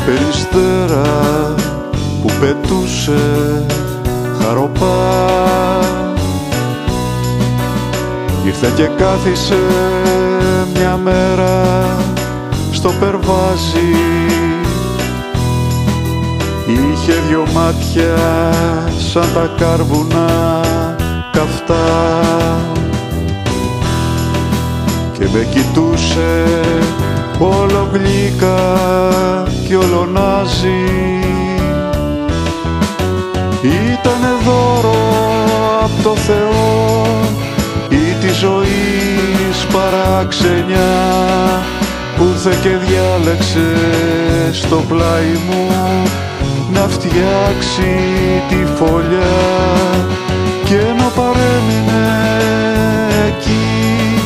περιστέρα που πετούσε χαροπά ήρθε και κάθισε μια μέρα στο περβάζι. Είχε δυο μάτια σαν τα κάρβουνα καυτά και με κοιτούσε όλο γλύκα κι όλο νάζι. Ήτανε δώρο απ' το Θεό ή της ζωής παράξενια που ήρθε και διάλεξε στο πλάι μου να φτιάξει τη φωλιά, και ενώ παρέμεινε εκεί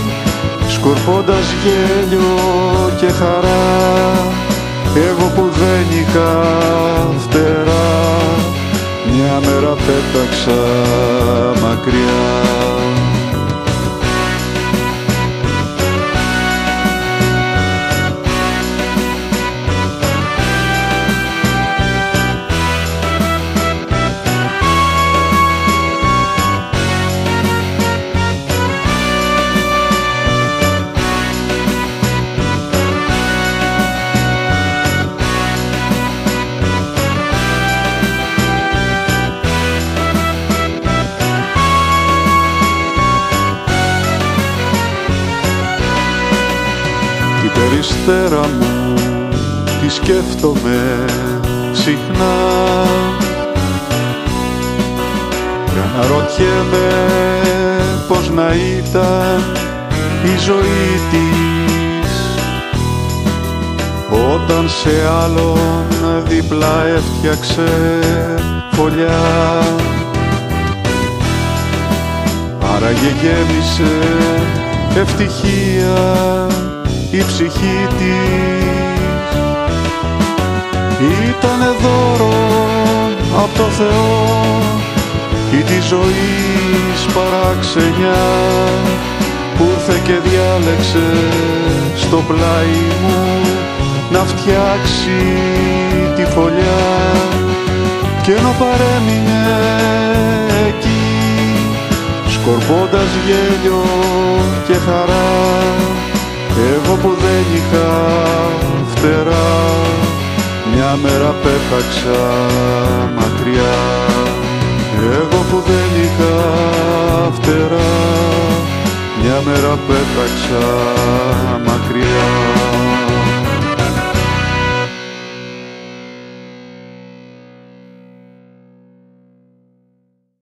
σκορπώντας γέλιο και χαρά, εγώ που δεν είχα φτερά μια μέρα πέταξα μακριά. Περιστέρα μου τη σκέφτομαι συχνά και αναρωτιέμαι πως να ήταν η ζωή της όταν σε άλλον δίπλα έφτιαξε φωλιά. Άραγε γέμισε ευτυχία η ψυχή της, ήτανε δώρο απ' το Θεό ή της ζωής παράξενια που ήρθε και διάλεξε στο πλάι μου να φτιάξει τη φωλιά, και ενώ παρέμεινε εκεί σκορπώντας γέλιο και χαρά, εγώ που δεν είχα φτερά μια μέρα πέταξα μακριά. Εγώ που δεν είχα φτερά μια μέρα πέταξα μακριά.